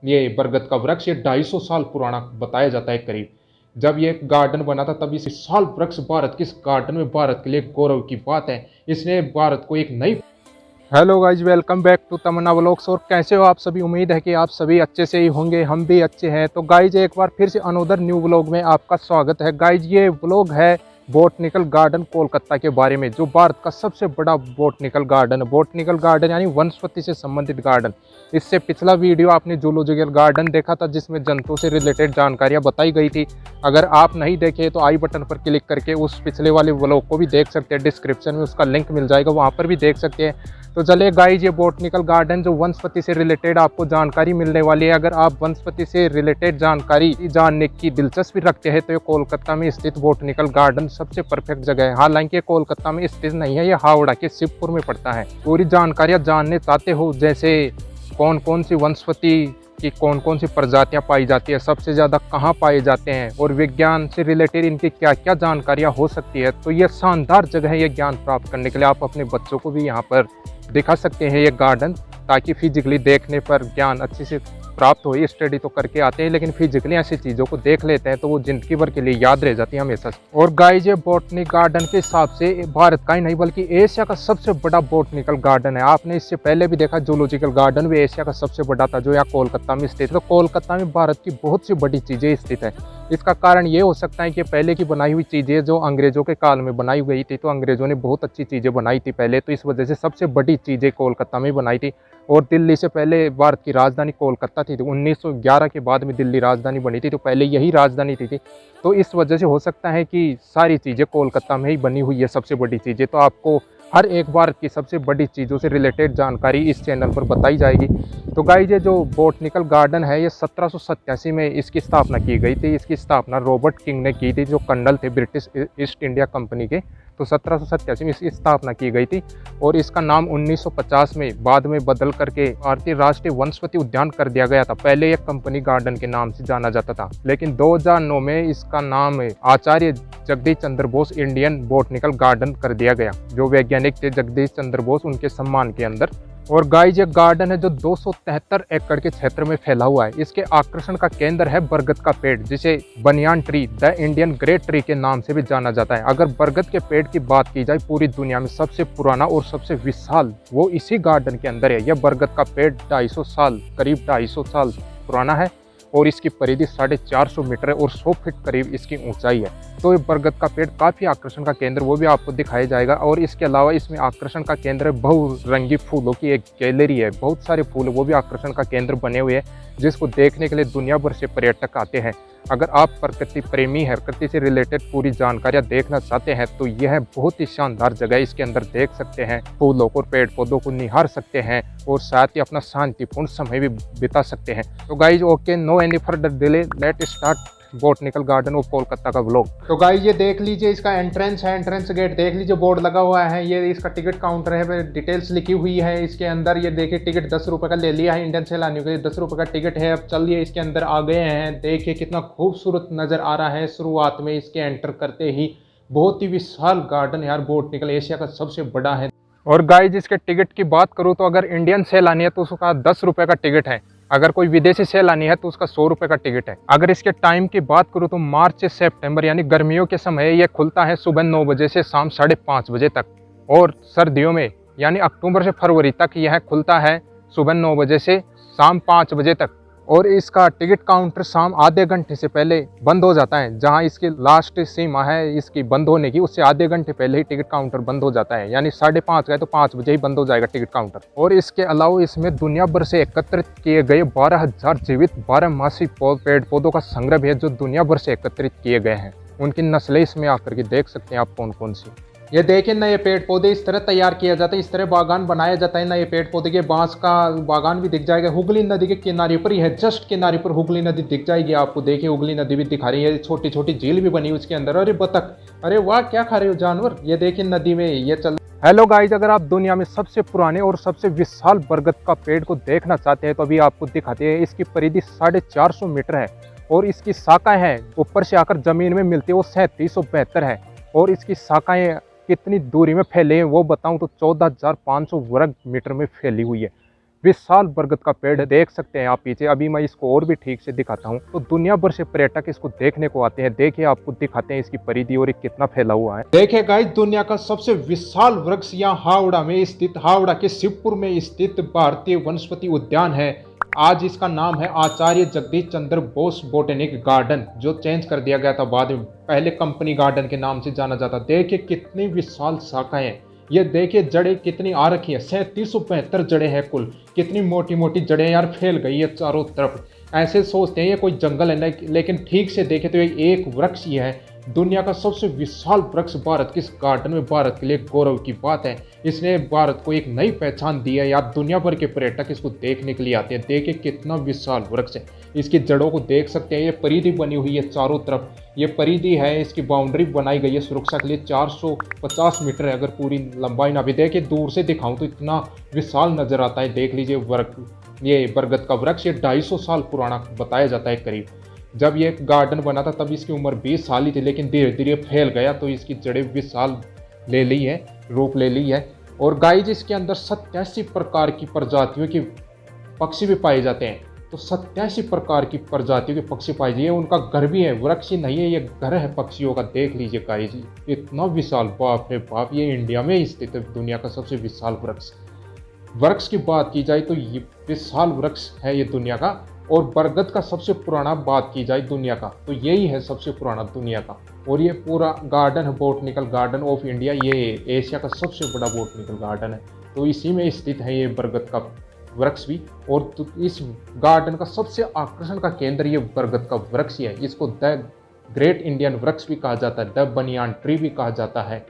ये बरगद का वृक्ष ये 250 साल पुराना बताया जाता है करीब। जब ये गार्डन बना था तब इस साल वृक्ष भारत के इस गार्डन में भारत के लिए गौरव की बात है। इसने भारत को एक नई। Hello guys, welcome back to Tamanna vlogs. और कैसे हो आप सभी? उम्मीद है कि आप सभी अच्छे से ही होंगे, हम भी अच्छे हैं। तो गाइज एक बार फिर से अनोदर न्यू व्लॉग में आपका स्वागत है। गाइज ये व्लॉग है बोटनिकल गार्डन कोलकाता के बारे में, जो भारत का सबसे बड़ा बोटनिकल गार्डन है। बोटनिकल गार्डन यानी वनस्पति से संबंधित गार्डन। इससे पिछला वीडियो आपने जूलॉजिकल गार्डन देखा था जिसमें जंतुओं से रिलेटेड जानकारियां बताई गई थी। अगर आप नहीं देखे तो आई बटन पर क्लिक करके उस पिछले वाले व्लॉग को भी देख सकते हैं। डिस्क्रिप्शन में उसका लिंक मिल जाएगा, वहाँ पर भी देख सकते हैं। तो चलिए गाइज, ये बोटनिकल गार्डन जो वनस्पति से रिलेटेड आपको जानकारी मिलने वाली है। अगर आप वनस्पति से रिलेटेड जानकारी जानने की दिलचस्पी रखते हैं तो ये कोलकाता में स्थित बोटनिकल गार्डन सबसे परफेक्ट जगह है। हालांकि ये कोलकाता में स्थित नहीं है, ये हावड़ा के शिवपुर में पड़ता है। पूरी जानकारियां जानने चाहते हो, जैसे कौन कौन सी वनस्पति की कौन कौन सी प्रजातियां पाई जाती है, सबसे ज़्यादा कहाँ पाए जाते हैं, और विज्ञान से रिलेटेड इनकी क्या क्या जानकारियां हो सकती है, तो ये शानदार जगह है। ये ज्ञान प्राप्त करने के लिए आप अपने बच्चों को भी यहाँ पर दिखा सकते हैं ये गार्डन, ताकि फिजिकली देखने पर ज्ञान अच्छे से प्राप्त हो। स्टडी तो करके आते हैं लेकिन फिजिकली ऐसी चीज़ों को देख लेते हैं तो वो जिंदगी भर के लिए याद रह जाती है हमेशा। और गाइज ये बोटनी गार्डन के हिसाब से भारत का ही नहीं बल्कि एशिया का सबसे बड़ा बोटनिकल गार्डन है। आपने इससे पहले भी देखा जूलॉजिकल गार्डन भी एशिया का सबसे बड़ा था, जो यहाँ कोलकाता में स्थित है। तो कोलकाता में भारत की बहुत सी बड़ी चीज़ें स्थित है। इसका कारण ये हो सकता है कि पहले की बनाई हुई चीज़ें जो अंग्रेजों के काल में बनाई गई थी, तो अंग्रेजों ने बहुत अच्छी चीज़ें बनाई थी पहले, तो इस वजह से सबसे बड़ी चीज़ें कोलकाता में बनाई थी। और दिल्ली से पहले भारत की राजधानी कोलकाता थी। तो 1911 के बाद में दिल्ली राजधानी बनी थी, तो पहले यही राजधानी थी। तो इस वजह से हो सकता है कि सारी चीज़ें कोलकाता में ही बनी हुई है, सबसे बड़ी चीज़ें। तो आपको हर एक भारत की सबसे बड़ी चीज़ों से रिलेटेड जानकारी इस चैनल पर बताई जाएगी। तो गाइस ये जो बोटनिकल गार्डन है ये 1787 में इसकी स्थापना की गई थी। इसकी स्थापना रॉबर्ट किंग ने की थी, जो कर्नल थे ब्रिटिश ईस्ट इंडिया कंपनी के। तो 1787 में इसकी स्थापना की गई थी और इसका नाम 1950 में बाद में बदल करके भारतीय राष्ट्रीय वनस्पति उद्यान कर दिया गया था। पहले एक कंपनी गार्डन के नाम से जाना जाता था, लेकिन 2009 में इसका नाम आचार्य Jagdish Chandra Bose Indian botanical garden कर दिया गया, जो वैज्ञानिक थे जगदीश चंद्र बोस, उनके सम्मान के अंदर। और गाइस ये गार्डन है जो 273 एकड़ के क्षेत्र में फैला हुआ है। इसके आकर्षण का केंद्र है बरगद का पेड़, जिसे banyan tree the Indian great tree के नाम से भी जाना जाता है। अगर बरगद के पेड़ की बात की जाए पूरी दुनिया में सबसे पुराना और सबसे विशाल, वो इसी गार्डन के अंदर है। यह बरगद का पेड़ 250 साल करीब 250 साल पुराना है और इसकी परिधि 450 मीटर है और 100 फीट करीब इसकी ऊंचाई है। तो ये बरगद का पेड़ काफ़ी आकर्षण का केंद्र, वो भी आपको दिखाया जाएगा। और इसके अलावा इसमें आकर्षण का केंद्र है बहुरंगी फूलों की एक गैलरी है। बहुत सारे फूल वो भी आकर्षण का केंद्र बने हुए हैं, जिसको देखने के लिए दुनिया भर से पर्यटक आते हैं। अगर आप प्रकृति प्रेमी हैं, प्रकृति से रिलेटेड पूरी जानकारियाँ देखना चाहते हैं तो यह बहुत ही शानदार जगह है। इसके अंदर देख सकते हैं फूलों को, पेड़ पौधों को निहार सकते हैं और साथ ही अपना शांतिपूर्ण समय भी बिता सकते हैं। तो guys okay, no any further delay, let start botanical garden of Kolkata का व्लॉग। तो गाइज ये देख लीजिए, इसका एंट्रेंस है, एंट्रेंस गेट देख लीजिए, बोर्ड लगा हुआ है। ये इसका टिकट काउंटर है, डिटेल्स लिखी हुई है इसके अंदर। ये देखिए टिकट 10 रुपये का ले लिया है इंडियन से लाने के लिए, 10 रुपये का टिकट है। अब चलिए इसके अंदर आ गए हैं। देखिए कितना खूबसूरत नज़र आ रहा है शुरुआत में इसके एंटर करते ही। बहुत ही विशाल गार्डन यार, बोटनिकल एशिया का सबसे बड़ा है। और गाइज इसके टिकट की बात करूँ तो अगर इंडियन से लानी है तो उसका 10 रुपये का टिकट है। अगर कोई विदेशी से लानी है तो उसका 100 रुपये का टिकट है। अगर इसके टाइम की बात करूँ तो मार्च से सितंबर यानी गर्मियों के समय ये खुलता है सुबह 9 बजे से शाम 5:30 बजे तक। और सर्दियों में यानी अक्टूबर से फरवरी तक यह खुलता है सुबह 9 बजे से शाम 5 बजे तक। और इसका टिकट काउंटर शाम आधे घंटे से पहले बंद हो जाता है। जहां इसकी लास्ट सीमा है इसकी बंद होने की, उससे आधे घंटे पहले ही टिकट काउंटर बंद हो जाता है। यानी 5:30 गए तो 5 बजे ही बंद हो जाएगा टिकट काउंटर। और इसके अलावा इसमें दुनिया भर से एकत्रित किए गए 12,000 जीवित 12 पेड़ पौधों का संग्रह है, जो दुनिया भर से एकत्रित किए गए हैं। उनकी नस्लें इसमें आकर के देख सकते हैं आप कौन कौन सी। ये देखिए नए पेड़ पौधे इस तरह तैयार किया जाता है, इस तरह बागान बनाया जाता है। नए पेड़ पौधे के बांस का बागान भी दिख जाएगा। हुगली नदी के किनारे पर ही है, जस्ट किनारे पर हुगली नदी दिख जाएगी आपको। देखिए हुगली नदी भी दिखा रही है, छोटी छोटी झील भी बनी उसके अंदर। अरे बतख, अरे वाह क्या खा रहे हो जानवर। ये देखिए नदी में ये चल। हेलो गाइज, अगर आप दुनिया में सबसे पुराने और सबसे विशाल बरगद का पेड़ को देखना चाहते हैं तो अभी आपको दिखाते हैं। इसकी परिधि 450 मीटर है और इसकी शाखाएं हैं ऊपर से आकर जमीन में मिलती है वो 3772 है। और इसकी शाखाएं कितनी दूरी में फैले हैं वो बताऊं तो 14,500 वर्ग मीटर में फैली हुई है। विशाल बरगद का पेड़ है, देख सकते हैं आप पीछे। अभी मैं इसको और भी ठीक से दिखाता हूँ तो दुनिया भर से पर्यटक इसको देखने को आते हैं। देखिए आपको दिखाते हैं इसकी परिधि और ये कितना फैला हुआ है। देखिए गाइस, दुनिया का सबसे विशाल वृक्ष यहाँ हावड़ा में स्थित, हावड़ा के शिवपुर में स्थित भारतीय वनस्पति उद्यान है। आज इसका नाम है आचार्य जगदीश चंद्र बोस बोटेनिक गार्डन, जो चेंज कर दिया गया था बाद में, पहले कंपनी गार्डन के नाम से जाना जाता। देखिए कितनी विशाल शाखाएं, ये देखिए जड़ें कितनी आ रखी है, 3772 जड़ें हैं कुल। कितनी मोटी मोटी जड़ें यार फैल गई है चारों तरफ। ऐसे सोचते हैं ये कोई जंगल है, लेकिन ठीक से देखें तो ये एक वृक्ष ही है। दुनिया का सबसे विशाल वृक्ष भारत के इस गार्डन में भारत के लिए गौरव की बात है। इसने भारत को एक नई पहचान दी है यार। दुनिया भर के पर्यटक इसको देखने के लिए आते हैं। देखिए कितना विशाल वृक्ष है। इसकी जड़ों को देख सकते हैं, ये परिधि बनी हुई है चारों तरफ। ये परिधि है, इसकी बाउंड्री बनाई गई है सुरक्षा के लिए। 450 मीटर है अगर पूरी लंबाई ना भी। देखिए दूर से दिखाऊं तो इतना विशाल नजर आता है। देख लीजिए ये बरगद का वृक्ष, ये 250 साल पुराना बताया जाता है करीब। जब ये गार्डन बना था तब इसकी उम्र 20 साल ही थी, लेकिन धीरे धीरे फैल गया तो इसकी जड़ें विशाल ले ली है, रूप ले ली है। और गाइस इसके अंदर 87 प्रकार की प्रजातियों के पक्षी भी पाए जाते हैं। तो 87 प्रकार की प्रजातियों के पक्षी पाए जाते हैं। उनका घर भी है, वृक्ष ही नहीं है, ये घर है पक्षियों का। देख लीजिए गाइस, इतना विशाल, बाप रे बाप। ये इंडिया में स्थित है दुनिया का सबसे विशाल वृक्ष। वृक्ष की बात की जाए तो ये विशाल वृक्ष है ये दुनिया का। और बरगद का सबसे पुराना बात की जाए दुनिया का तो यही है सबसे पुराना दुनिया का। और ये पूरा गार्डन है, बोटनिकल गार्डन ऑफ इंडिया, ये एशिया का सबसे बड़ा बोटनिकल गार्डन है। तो इसी में स्थित है ये बरगद का वृक्ष भी। और तो इस गार्डन का सबसे आकर्षण का केंद्र ये बरगद का वृक्ष ही है। इसको द ग्रेट इंडियन वृक्ष भी कहा जाता है, द बनियान ट्री भी कहा जाता है।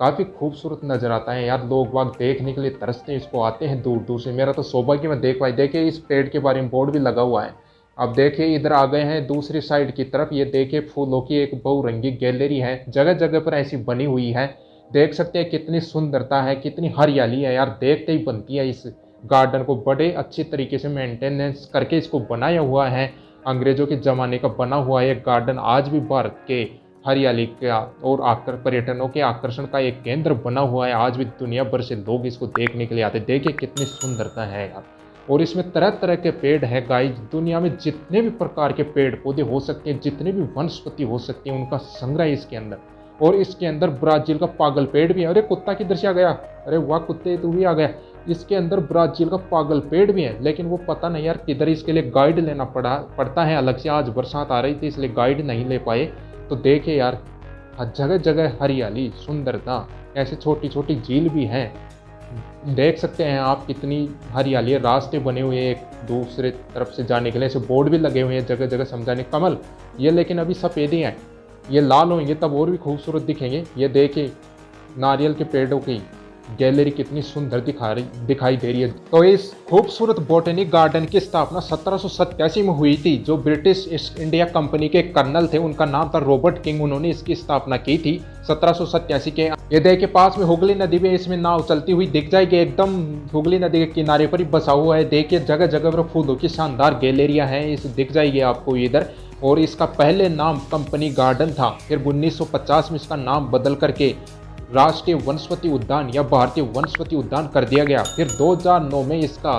काफ़ी खूबसूरत नज़र आता है यार। लोग बाग देखने के लिए तरसते हैं, इसको आते हैं दूर दूर से। मेरा तो सौभाग्य मैं देख पाई। देखिए इस पेड़ के बारे में बोर्ड भी लगा हुआ है। अब देखिए इधर आ गए हैं दूसरी साइड की तरफ। ये देखिए फूलों की एक बहुरंगी गैलरी है, जगह जगह पर ऐसी बनी हुई है। देख सकते हैं कितनी सुंदरता है, कितनी हरियाली है यार। देखते ही बनती है। इस गार्डन को बड़े अच्छे तरीके से मेंटेनेंस करके इसको बनाया हुआ है। अंग्रेज़ों के ज़माने का बना हुआ है गार्डन आज भी भारत के हरियाली का और पर्यटनों के आकर्षण का एक केंद्र बना हुआ है। आज भी दुनिया भर से लोग इसको देखने के लिए आते हैं। देखिए कितनी सुंदरता है यार। और इसमें तरह तरह के पेड़ है गाइस। दुनिया में जितने भी प्रकार के पेड़ पौधे हो सकते हैं, जितने भी वनस्पति हो सकती हैं, उनका संग्रह है इसके अंदर। और इसके अंदर ब्राज़ील का पागल पेड़ भी है। अरे कुत्ता किधर से आ गया? अरे वाह कुत्ते, तू भी आ गया। इसके अंदर ब्राज़ील का पागल पेड़ भी है, लेकिन वो पता नहीं यार किधर। इसके लिए गाइड लेना पड़ता है अलग से। आज बरसात आ रही थी इसलिए गाइड नहीं ले पाए। तो देखिए यार जगह जगह हरियाली, सुंदरता, ऐसे छोटी छोटी झील भी हैं। देख सकते हैं आप कितनी हरियाली है। रास्ते बने हुए हैं एक दूसरे तरफ से जाने के लिए, ऐसे बोर्ड भी लगे हुए हैं जगह जगह समझाने। कमल ये लेकिन अभी सफ़ेद ही हैं, ये लाल होंगे तब और भी खूबसूरत दिखेंगे। ये देखिए नारियल के पेड़ों की गैलरी कितनी सुंदर दिखाई दे रही है। तो इस खूबसूरत बोटेनिक गार्डन की स्थापना 1787 में हुई थी। जो ब्रिटिश ईस्ट इंडिया कंपनी के कर्नल थे, उनका नाम था रॉबर्ट किंग, उन्होंने इसकी स्थापना की थी 1787 के। ये देखिए पास में हुगली नदी में इसमें नाव चलती हुई दिख जाएगी। एकदम हुगली नदी के किनारे पर ही बसा हुआ है। देखिए जगह जगह पर फूलों की शानदार गैलरियां हैं, इस दिख जाएगी आपको इधर। और इसका पहले नाम कंपनी गार्डन था, फिर 1950 में इसका नाम बदल करके राष्ट्रीय वनस्पति उद्यान या भारतीय वनस्पति उद्यान कर दिया गया। फिर 2009 में इसका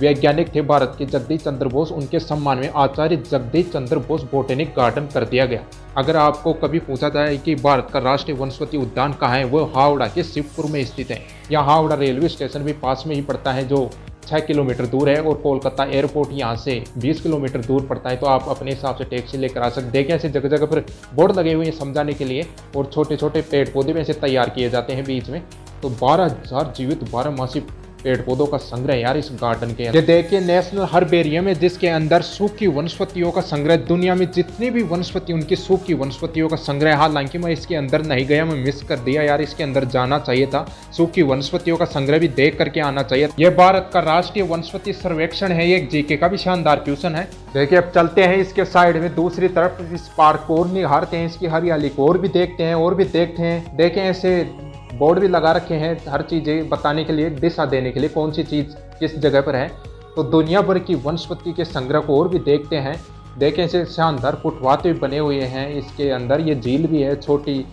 वैज्ञानिक थे भारत के जगदीश चंद्र बोस, उनके सम्मान में आचार्य जगदीश चंद्र बोस बोटेनिक गार्डन कर दिया गया। अगर आपको कभी पूछा जाए कि भारत का राष्ट्रीय वनस्पति उद्यान कहाँ है, वो हावड़ा के शिवपुर में स्थित है। यहाँ हावड़ा रेलवे स्टेशन भी पास में ही पड़ता है, जो 6 किलोमीटर दूर है। और कोलकाता एयरपोर्ट यहाँ से 20 किलोमीटर दूर पड़ता है। तो आप अपने हिसाब से टैक्सी लेकर आ सकते। देखें ऐसे जगह जगह पर बोर्ड लगे हुए हैं समझाने के लिए। और छोटे छोटे पेड़ पौधे भी ऐसे तैयार किए जाते हैं बीच में। तो 12,000 जीवित 12 पेड़ पौधों का संग्रह यार इस गार्डन के अंदर। ये देखिए नेशनल हर्बेरियम है, जिसके अंदर सूखी वनस्पतियों का संग्रह। दुनिया में जितनी भी वनस्पति, उनकी सूखी वनस्पतियों का संग्रह। हालांकि मैं इसके अंदर नहीं गया, मैं मिस कर दिया यार। इसके अंदर जाना चाहिए था, सूखी वनस्पतियों का संग्रह भी देख करके आना चाहिए। यह भारत का राष्ट्रीय वनस्पति सर्वेक्षण है। एक जीके का भी शानदार क्वेश्चन है। देखिए अब चलते हैं इसके साइड में दूसरी तरफ, इस पार्क को और निहारते हैं, इसकी हरियाली को और भी देखते हैं। देखें ऐसे बोर्ड भी लगा रखे हैं हर चीज़ें बताने के लिए, दिशा देने के लिए कौन सी चीज़ किस जगह पर है। तो दुनिया भर की वनस्पति के संग्रह को और भी देखते हैं। देखें ऐसे शानदार फुटपाथ भी बने हुए हैं इसके अंदर। ये झील भी है, छोटी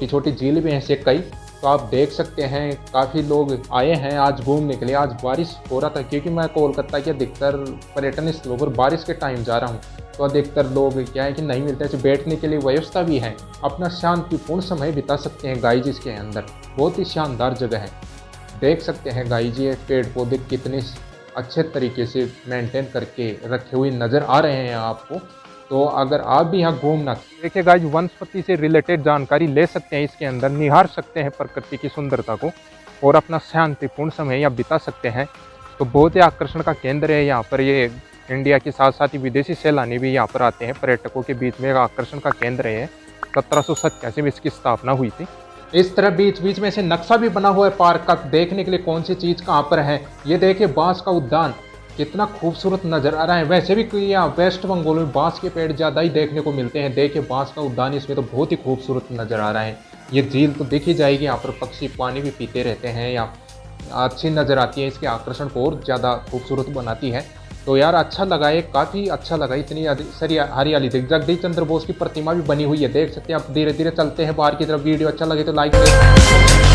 छोटी झील भी हैं ऐसे कई। तो आप देख सकते हैं काफ़ी लोग आए हैं आज घूमने के लिए। आज बारिश हो रहा था क्योंकि मैं कोलकाता के अधिकतर पर्यटन स्थलों पर बारिश के टाइम जा रहा हूँ, तो अधिकतर लोग क्या है कि नहीं मिलते। ऐसे बैठने के लिए व्यवस्था भी है, अपना शांतिपूर्ण समय बिता सकते हैं गाइज इसके अंदर। बहुत ही शानदार जगह है, देख सकते हैं गाइज ये पेड़ पौधे कितने अच्छे तरीके से मेंटेन करके रखे हुए नज़र आ रहे हैं आपको। तो अगर आप भी यहाँ घूमना देखिए गाइज, वनस्पति से रिलेटेड जानकारी ले सकते हैं इसके अंदर, निहार सकते हैं प्रकृति की सुंदरता को और अपना शांतिपूर्ण समय यहाँ बिता सकते हैं। तो बहुत ही आकर्षण का केंद्र है यहाँ पर। ये इंडिया के साथ साथ ही विदेशी सैलानी भी यहाँ पर आते हैं, पर्यटकों के बीच में एक आकर्षण का केंद्र है। 1787 में इसकी स्थापना हुई थी। इस तरह बीच बीच में से नक्शा भी बना हुआ है पार्क का, देखने के लिए कौन सी चीज़ कहाँ पर है। ये देखिए बांस का उद्यान कितना खूबसूरत नज़र आ रहा है। वैसे भी यहाँ वेस्ट बंगाल में बांस के पेड़ ज़्यादा ही देखने को मिलते हैं। देखिए बांस का उद्यान इसमें तो बहुत ही खूबसूरत नज़र आ रहा है। ये झील तो देखी जाएगी, यहाँ पर पक्षी पानी भी पीते रहते हैं, यहाँ अच्छी नज़र आती है, इसके आकर्षण को और ज़्यादा खूबसूरत बनाती है। तो यार अच्छा लगा, ये काफ़ी अच्छा लगा। इतनी सारी हरियाली थी। जगदीश चंद्र बोस की प्रतिमा भी बनी हुई है, देख सकते हैं। आप धीरे धीरे चलते हैं बाहर की तरफ। वीडियो अच्छा लगे तो लाइक करें।